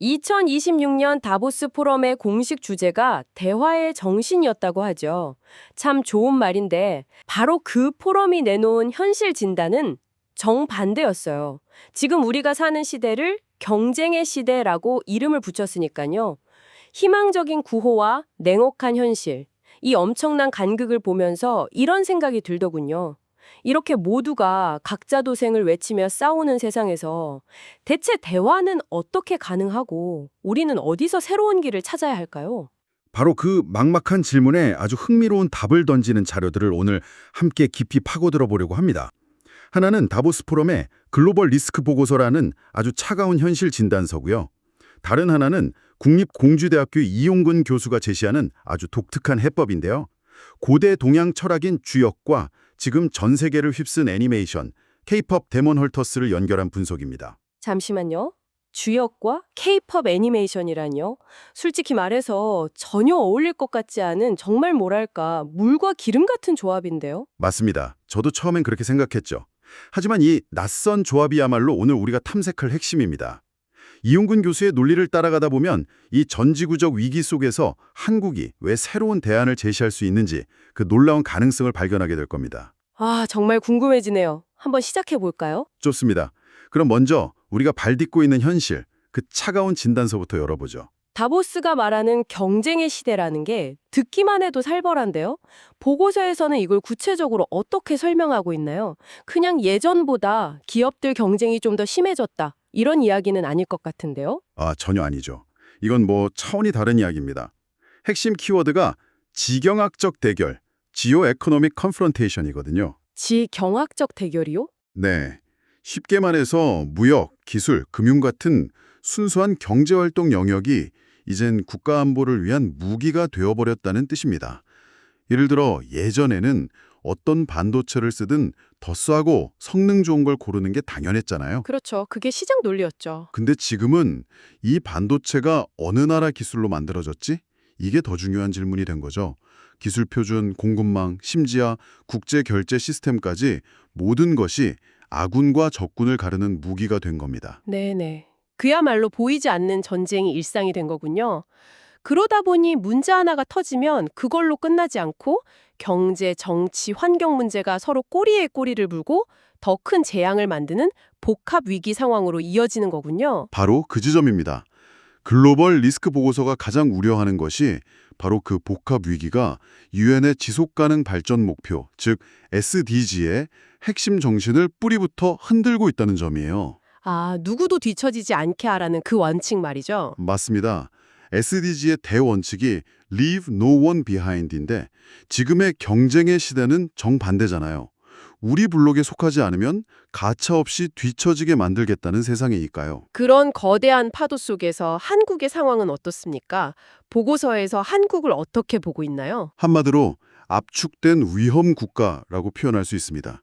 2026년 다보스 포럼의 공식 주제가 대화의 정신이었다고 하죠. 참 좋은 말인데 바로 그 포럼이 내놓은 현실 진단은 정반대였어요. 지금 우리가 사는 시대를 경쟁의 시대라고 이름을 붙였으니까요. 희망적인 구호와 냉혹한 현실, 이 엄청난 간극을 보면서 이런 생각이 들더군요. 이렇게 모두가 각자 도생을 외치며 싸우는 세상에서 대체 대화는 어떻게 가능하고 우리는 어디서 새로운 길을 찾아야 할까요? 바로 그 막막한 질문에 아주 흥미로운 답을 던지는 자료들을 오늘 함께 깊이 파고들어 보려고 합니다. 하나는 다보스 포럼의 글로벌 리스크 보고서라는 아주 차가운 현실 진단서고요. 다른 하나는 국립공주대학교 이용근 교수가 제시하는 아주 독특한 해법인데요. 고대 동양 철학인 주역과 지금 전 세계를 휩쓴 애니메이션, K-팝 데몬 헐터스를 연결한 분석입니다. 잠시만요. 주역과 케이팝 애니메이션이란요. 솔직히 말해서 전혀 어울릴 것 같지 않은 정말 뭐랄까 물과 기름 같은 조합인데요. 맞습니다. 저도 처음엔 그렇게 생각했죠. 하지만 이 낯선 조합이야말로 오늘 우리가 탐색할 핵심입니다. 이용근 교수의 논리를 따라가다 보면 이 전지구적 위기 속에서 한국이 왜 새로운 대안을 제시할 수 있는지 그 놀라운 가능성을 발견하게 될 겁니다. 아, 정말 궁금해지네요. 한번 시작해 볼까요? 좋습니다. 그럼 먼저 우리가 발딛고 있는 현실, 그 차가운 진단서부터 열어보죠. 다보스가 말하는 경쟁의 시대라는 게 듣기만 해도 살벌한데요. 보고서에서는 이걸 구체적으로 어떻게 설명하고 있나요? 그냥 예전보다 기업들 경쟁이 좀 더 심해졌다. 이런 이야기는 아닐 것 같은데요. 전혀 아니죠. 이건 차원이 다른 이야기입니다. 핵심 키워드가 지경학적 대결, 지오 에코노믹 컨프런테이션이거든요. 지경학적 대결이요? 네. 쉽게 말해서 무역, 기술, 금융 같은 순수한 경제활동 영역이 이젠 국가 안보를 위한 무기가 되어버렸다는 뜻입니다. 예를 들어 예전에는 어떤 반도체를 쓰든 더 싸고 성능 좋은 걸 고르는 게 당연했잖아요. 그렇죠. 그게 시장 논리였죠. 근데 지금은 이 반도체가 어느 나라 기술로 만들어졌지? 이게 더 중요한 질문이 된 거죠. 기술 표준, 공급망, 심지어 국제 결제 시스템까지 모든 것이 아군과 적군을 가르는 무기가 된 겁니다. 네네. 그야말로 보이지 않는 전쟁이 일상이 된 거군요. 그러다 보니 문제 하나가 터지면 그걸로 끝나지 않고 경제, 정치, 환경 문제가 서로 꼬리에 꼬리를 물고 더 큰 재앙을 만드는 복합 위기 상황으로 이어지는 거군요. 바로 그 지점입니다. 글로벌 리스크 보고서가 가장 우려하는 것이 바로 그 복합 위기가 유엔의 지속가능 발전 목표, 즉 SDG의 핵심 정신을 뿌리부터 흔들고 있다는 점이에요. 아, 누구도 뒤처지지 않게 하라는 그 원칙 말이죠. 맞습니다. SDG의 대원칙이 Leave No One Behind인데 지금의 경쟁의 시대는 정반대잖아요. 우리 블록에 속하지 않으면 가차없이 뒤처지게 만들겠다는 세상이니까요. 그런 거대한 파도 속에서 한국의 상황은 어떻습니까? 보고서에서 한국을 어떻게 보고 있나요? 한마디로 압축된 위험 국가라고 표현할 수 있습니다.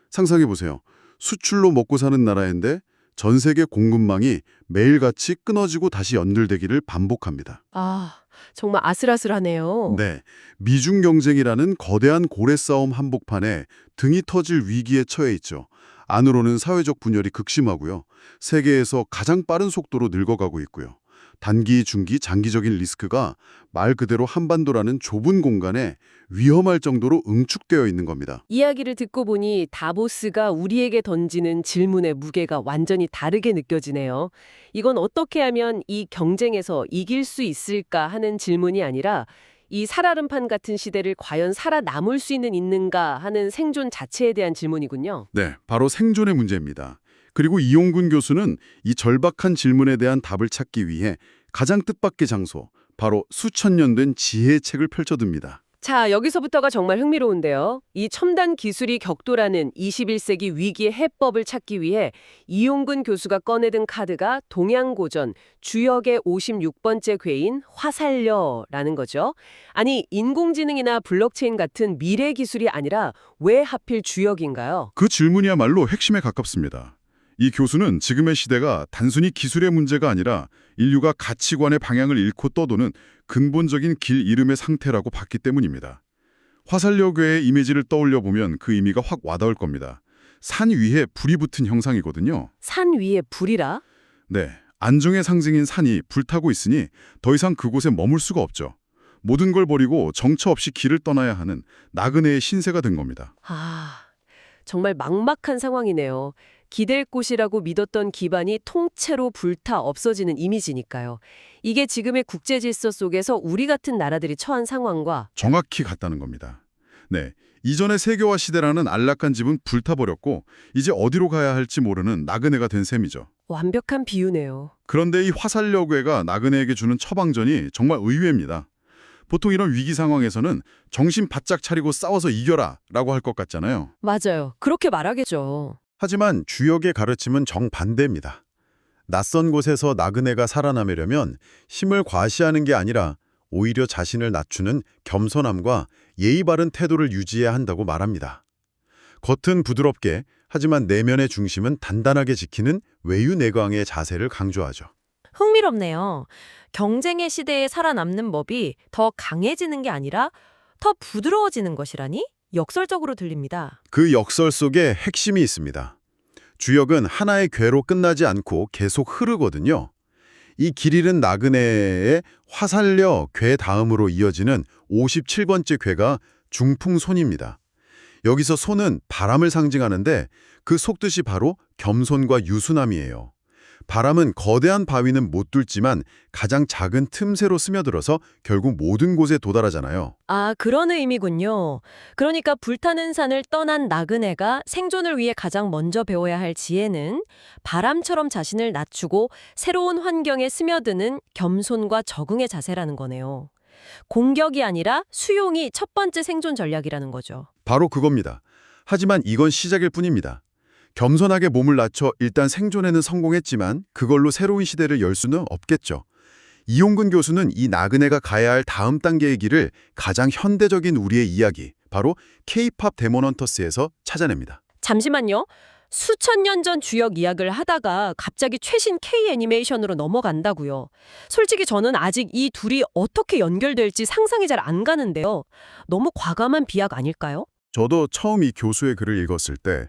상상해 보세요. 수출로 먹고 사는 나라인데 전 세계 공급망이 매일같이 끊어지고 다시 연결되기를 반복합니다. 아, 정말 아슬아슬하네요. 네, 미중 경쟁이라는 거대한 고래 싸움 한복판에 등이 터질 위기에 처해 있죠. 안으로는 사회적 분열이 극심하고요. 세계에서 가장 빠른 속도로 늙어가고 있고요. 단기, 중기, 장기적인 리스크가 말 그대로 한반도라는 좁은 공간에 위험할 정도로 응축되어 있는 겁니다. 이야기를 듣고 보니 다보스가 우리에게 던지는 질문의 무게가 완전히 다르게 느껴지네요. 이건 어떻게 하면 이 경쟁에서 이길 수 있을까 하는 질문이 아니라 이 살아름판 같은 시대를 과연 살아남을 수 있는가 하는 생존 자체에 대한 질문이군요. 네, 바로 생존의 문제입니다. 그리고 이용근 교수는 이 절박한 질문에 대한 답을 찾기 위해 가장 뜻밖의 장소, 바로 수천 년 된 지혜의 책을 펼쳐듭니다. 자, 여기서부터가 정말 흥미로운데요. 이 첨단 기술이 격돌하는 21세기 위기의 해법을 찾기 위해 이용근 교수가 꺼내든 카드가 동양고전 주역의 56번째 괴인 화살려라는 거죠. 아니, 인공지능이나 블록체인 같은 미래 기술이 아니라 왜 하필 주역인가요? 그 질문이야말로 핵심에 가깝습니다. 이 교수는 지금의 시대가 단순히 기술의 문제가 아니라 인류가 가치관의 방향을 잃고 떠도는 근본적인 길 잃음의 상태라고 봤기 때문입니다. 화살표의 이미지를 떠올려 보면 그 의미가 확 와닿을 겁니다. 산 위에 불이 붙은 형상이거든요. 산 위에 불이라? 네, 안정의 상징인 산이 불타고 있으니 더 이상 그곳에 머물 수가 없죠. 모든 걸 버리고 정처 없이 길을 떠나야 하는 나그네의 신세가 된 겁니다. 정말 막막한 상황이네요. 기댈 곳이라고 믿었던 기반이 통째로 불타 없어지는 이미지니까요. 이게 지금의 국제 질서 속에서 우리 같은 나라들이 처한 상황과 정확히 같다는 겁니다. 네, 이전의 세계화 시대라는 안락한 집은 불타버렸고 이제 어디로 가야 할지 모르는 나그네가 된 셈이죠. 완벽한 비유네요. 그런데 이 화살여괴가 나그네에게 주는 처방전이 정말 의외입니다. 보통 이런 위기 상황에서는 정신 바짝 차리고 싸워서 이겨라 라고 할 것 같잖아요. 맞아요. 그렇게 말하겠죠. 하지만 주역의 가르침은 정반대입니다. 낯선 곳에서 나그네가 살아남으려면 힘을 과시하는 게 아니라 오히려 자신을 낮추는 겸손함과 예의 바른 태도를 유지해야 한다고 말합니다. 겉은 부드럽게 하지만 내면의 중심은 단단하게 지키는 외유내강의 자세를 강조하죠. 흥미롭네요. 경쟁의 시대에 살아남는 법이 더 강해지는 게 아니라 더 부드러워지는 것이라니 역설적으로 들립니다. 그 역설 속에 핵심이 있습니다. 주역은 하나의 궤로 끝나지 않고 계속 흐르거든요. 이 길 잃은 나그네의 화살려 궤 다음으로 이어지는 57번째 궤가 중풍손입니다. 여기서 손은 바람을 상징하는데 그 속뜻이 바로 겸손과 유순함이에요. 바람은 거대한 바위는 못 뚫지만 가장 작은 틈새로 스며들어서 결국 모든 곳에 도달하잖아요. 그런 의미군요. 그러니까 불타는 산을 떠난 나그네가 생존을 위해 가장 먼저 배워야 할 지혜는 바람처럼 자신을 낮추고 새로운 환경에 스며드는 겸손과 적응의 자세라는 거네요. 공격이 아니라 수용이 첫 번째 생존 전략이라는 거죠. 바로 그겁니다. 하지만 이건 시작일 뿐입니다. 겸손하게 몸을 낮춰 일단 생존에는 성공했지만 그걸로 새로운 시대를 열 수는 없겠죠. 이용근 교수는 이 나그네가 가야 할 다음 단계의 길을 가장 현대적인 우리의 이야기, 바로 K-팝 데몬헌터스에서 찾아냅니다. 잠시만요. 수천 년 전 주역 이야기를 하다가 갑자기 최신 K 애니메이션으로 넘어간다고요. 솔직히 저는 아직 이 둘이 어떻게 연결될지 상상이 잘 안 가는데요. 너무 과감한 비약 아닐까요? 저도 처음 이 교수의 글을 읽었을 때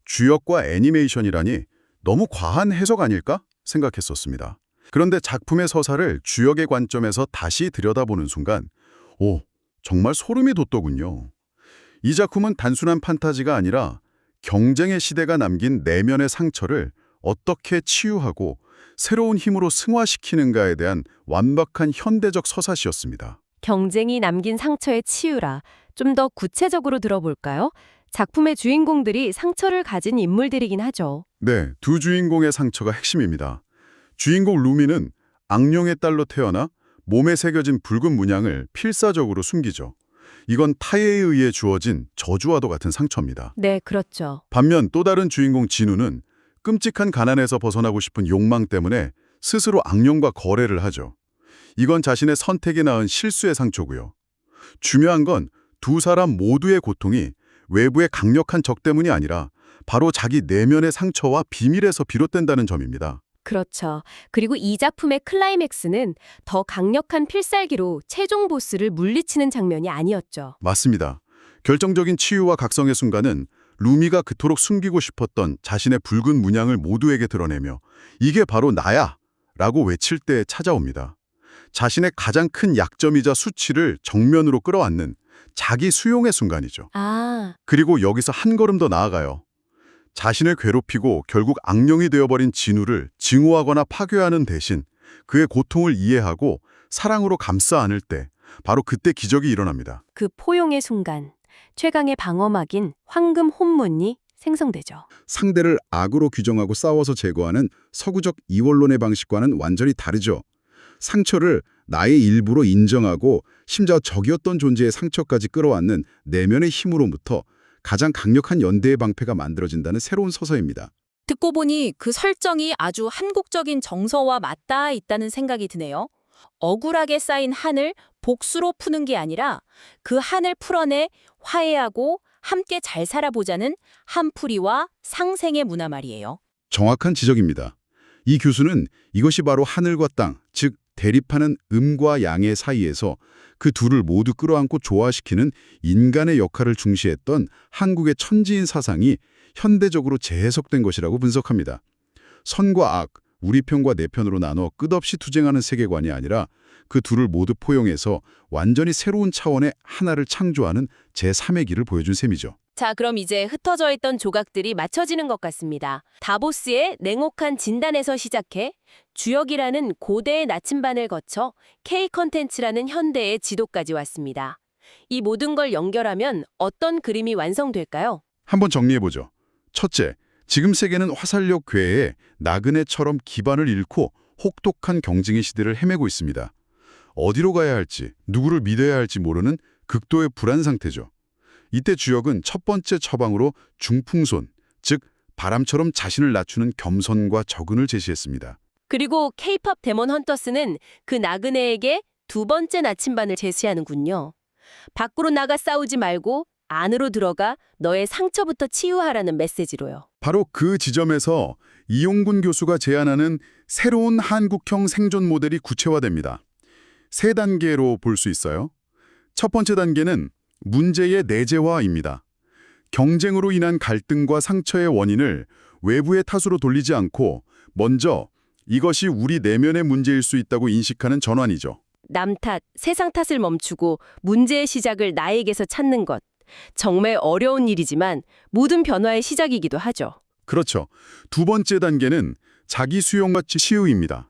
주역과 애니메이션이라니 너무 과한 해석 아닐까 생각했었습니다. 그런데 작품의 서사를 주역의 관점에서 다시 들여다보는 순간 정말 소름이 돋더군요. 이 작품은 단순한 판타지가 아니라 경쟁의 시대가 남긴 내면의 상처를 어떻게 치유하고 새로운 힘으로 승화시키는가에 대한 완벽한 현대적 서사시였습니다. 경쟁이 남긴 상처의 치유라. 좀 더 구체적으로 들어볼까요? 작품의 주인공들이 상처를 가진 인물들이긴 하죠. 네, 두 주인공의 상처가 핵심입니다. 주인공 루미는 악령의 딸로 태어나 몸에 새겨진 붉은 문양을 필사적으로 숨기죠. 이건 타해에 의해 주어진 저주와도 같은 상처입니다. 네, 그렇죠. 반면 또 다른 주인공 진우는 끔찍한 가난에서 벗어나고 싶은 욕망 때문에 스스로 악령과 거래를 하죠. 이건 자신의 선택에 낳은 실수의 상처고요. 중요한 건 두 사람 모두의 고통이 외부의 강력한 적 때문이 아니라 바로 자기 내면의 상처와 비밀에서 비롯된다는 점입니다. 그렇죠. 그리고 이 작품의 클라이맥스는 더 강력한 필살기로 최종 보스를 물리치는 장면이 아니었죠. 맞습니다. 결정적인 치유와 각성의 순간은 루미가 그토록 숨기고 싶었던 자신의 붉은 문양을 모두에게 드러내며 이게 바로 나야! 라고 외칠 때 찾아옵니다. 자신의 가장 큰 약점이자 수치를 정면으로 끌어안는 자기 수용의 순간이죠. 그리고 여기서 한 걸음 더 나아가요. 자신을 괴롭히고 결국 악령이 되어버린 진우를 증오하거나 파괴하는 대신 그의 고통을 이해하고 사랑으로 감싸 안을 때 바로 그때 기적이 일어납니다. 그 포용의 순간, 최강의 방어막인 황금 혼문이 생성되죠. 상대를 악으로 규정하고 싸워서 제거하는 서구적 이원론의 방식과는 완전히 다르죠. 상처를 나의 일부로 인정하고 심지어 적이었던 존재의 상처까지 끌어안는 내면의 힘으로부터 가장 강력한 연대의 방패가 만들어진다는 새로운 서사입니다. 듣고 보니 그 설정이 아주 한국적인 정서와 맞닿아 있다는 생각이 드네요. 억울하게 쌓인 한을 복수로 푸는 게 아니라 그 한을 풀어내 화해하고 함께 잘 살아보자는 한풀이와 상생의 문화 말이에요. 정확한 지적입니다. 이 교수는 이것이 바로 하늘과 땅, 즉 대립하는 음과 양의 사이에서 그 둘을 모두 끌어안고 조화시키는 인간의 역할을 중시했던 한국의 천지인 사상이 현대적으로 재해석된 것이라고 분석합니다. 선과 악, 우리 편과 내 편으로 나눠 끝없이 투쟁하는 세계관이 아니라 그 둘을 모두 포용해서 완전히 새로운 차원의 하나를 창조하는 제3의 길을 보여준 셈이죠. 자, 그럼 이제 흩어져 있던 조각들이 맞춰지는 것 같습니다. 다보스의 냉혹한 진단에서 시작해 주역이라는 고대의 나침반을 거쳐 K-컨텐츠라는 현대의 지도까지 왔습니다. 이 모든 걸 연결하면 어떤 그림이 완성될까요? 한번 정리해보죠. 첫째, 지금 세계는 화살력 궤에 나그네처럼 기반을 잃고 혹독한 경쟁의 시대를 헤매고 있습니다. 어디로 가야 할지, 누구를 믿어야 할지 모르는 극도의 불안 상태죠. 이때 주역은 첫 번째 처방으로 중풍손, 즉 바람처럼 자신을 낮추는 겸손과 적응을 제시했습니다. 그리고 K-팝 데몬 헌터스는 그 나그네에게 두 번째 나침반을 제시하는군요. 밖으로 나가 싸우지 말고 안으로 들어가 너의 상처부터 치유하라는 메시지로요. 바로 그 지점에서 이용군 교수가 제안하는 새로운 한국형 생존 모델이 구체화됩니다. 세 단계로 볼 수 있어요. 첫 번째 단계는 문제의 내재화입니다. 경쟁으로 인한 갈등과 상처의 원인을 외부의 탓으로 돌리지 않고 먼저 이것이 우리 내면의 문제일 수 있다고 인식하는 전환이죠. 남 탓, 세상 탓을 멈추고 문제의 시작을 나에게서 찾는 것. 정말 어려운 일이지만 모든 변화의 시작이기도 하죠. 그렇죠. 두 번째 단계는 자기 수용과 치유입니다.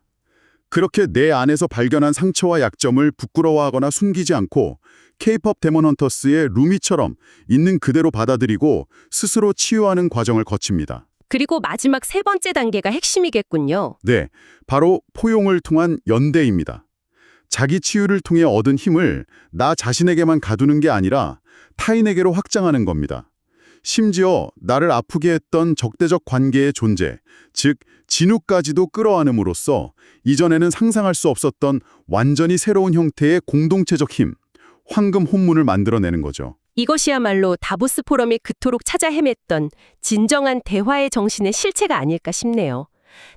그렇게 내 안에서 발견한 상처와 약점을 부끄러워하거나 숨기지 않고 K-팝 데몬 헌터스의 루미처럼 있는 그대로 받아들이고 스스로 치유하는 과정을 거칩니다. 그리고 마지막 세 번째 단계가 핵심이겠군요. 네, 바로 포용을 통한 연대입니다. 자기 치유를 통해 얻은 힘을 나 자신에게만 가두는 게 아니라 타인에게로 확장하는 겁니다. 심지어 나를 아프게 했던 적대적 관계의 존재, 즉 진우까지도 끌어안음으로써 이전에는 상상할 수 없었던 완전히 새로운 형태의 공동체적 힘, 황금 혼문을 만들어내는 거죠. 이것이야말로 다보스 포럼이 그토록 찾아 헤맸던 진정한 대화의 정신의 실체가 아닐까 싶네요.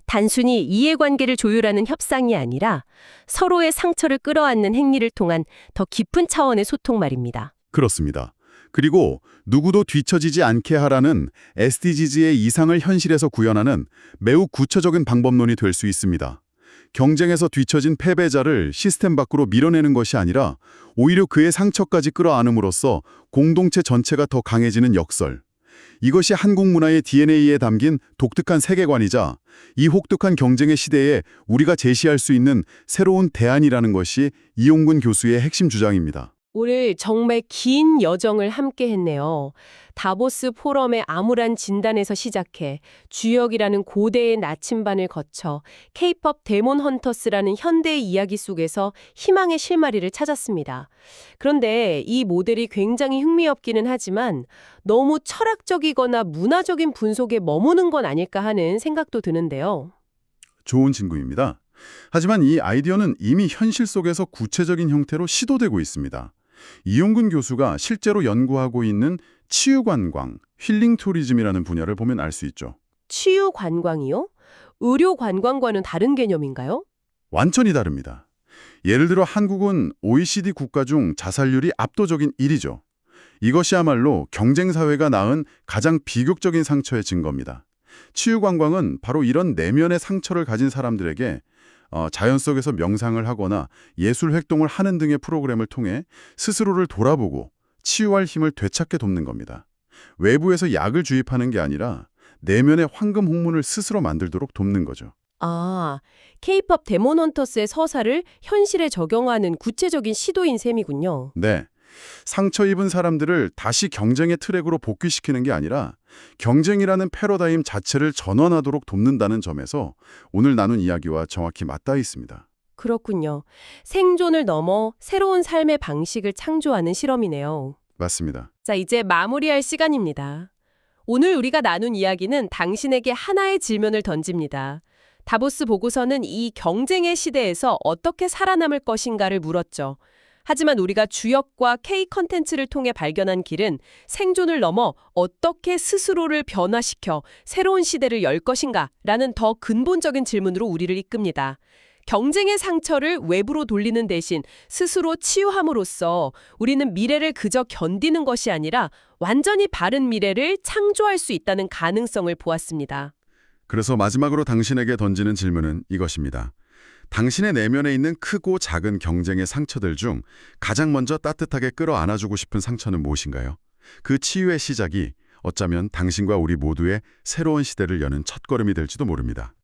단순히 이해관계를 조율하는 협상이 아니라 서로의 상처를 끌어안는 행위를 통한 더 깊은 차원의 소통 말입니다. 그렇습니다. 그리고 누구도 뒤처지지 않게 하라는 SDGs의 이상을 현실에서 구현하는 매우 구체적인 방법론이 될 수 있습니다. 경쟁에서 뒤처진 패배자를 시스템 밖으로 밀어내는 것이 아니라 오히려 그의 상처까지 끌어안음으로써 공동체 전체가 더 강해지는 역설. 이것이 한국 문화의 DNA에 담긴 독특한 세계관이자 이 혹독한 경쟁의 시대에 우리가 제시할 수 있는 새로운 대안이라는 것이 이용군 교수의 핵심 주장입니다. 오늘 정말 긴 여정을 함께 했네요. 다보스 포럼의 암울한 진단에서 시작해 주역이라는 고대의 나침반을 거쳐 K-팝 데몬 헌터스라는 현대의 이야기 속에서 희망의 실마리를 찾았습니다. 그런데 이 모델이 굉장히 흥미롭기는 하지만 너무 철학적이거나 문화적인 분석에 머무는 건 아닐까 하는 생각도 드는데요. 좋은 질문입니다. 하지만 이 아이디어는 이미 현실 속에서 구체적인 형태로 시도되고 있습니다. 이용근 교수가 실제로 연구하고 있는 치유관광, 힐링 투리즘이라는 분야를 보면 알 수 있죠. 치유 관광이요? 의료 관광과는 다른 개념인가요? 완전히 다릅니다. 예를 들어 한국은 OECD 국가 중 자살률이 압도적인 1위죠. 이것이야말로 경쟁사회가 낳은 가장 비극적인 상처의 증거입니다. 치유관광은 바로 이런 내면의 상처를 가진 사람들에게 자연 속에서 명상을 하거나 예술 활동을 하는 등의 프로그램을 통해 스스로를 돌아보고 치유할 힘을 되찾게 돕는 겁니다. 외부에서 약을 주입하는 게 아니라 내면의 황금 홍문을 스스로 만들도록 돕는 거죠. 아, K-팝 데몬 헌터스의 서사를 현실에 적용하는 구체적인 시도인 셈이군요. 네. 상처 입은 사람들을 다시 경쟁의 트랙으로 복귀시키는 게 아니라 경쟁이라는 패러다임 자체를 전환하도록 돕는다는 점에서 오늘 나눈 이야기와 정확히 맞닿아 있습니다. 그렇군요. 생존을 넘어 새로운 삶의 방식을 창조하는 실험이네요. 맞습니다. 자, 이제 마무리할 시간입니다. 오늘 우리가 나눈 이야기는 당신에게 하나의 질문을 던집니다. 다보스 보고서는 이 경쟁의 시대에서 어떻게 살아남을 것인가를 물었죠. 하지만 우리가 주역과 K 컨텐츠를 통해 발견한 길은 생존을 넘어 어떻게 스스로를 변화시켜 새로운 시대를 열 것인가라는 더 근본적인 질문으로 우리를 이끕니다. 경쟁의 상처를 외부로 돌리는 대신 스스로 치유함으로써 우리는 미래를 그저 견디는 것이 아니라 완전히 바른 미래를 창조할 수 있다는 가능성을 보았습니다. 그래서 마지막으로 당신에게 던지는 질문은 이것입니다. 당신의 내면에 있는 크고 작은 경쟁의 상처들 중 가장 먼저 따뜻하게 끌어안아주고 싶은 상처는 무엇인가요? 그 치유의 시작이 어쩌면 당신과 우리 모두의 새로운 시대를 여는 첫걸음이 될지도 모릅니다.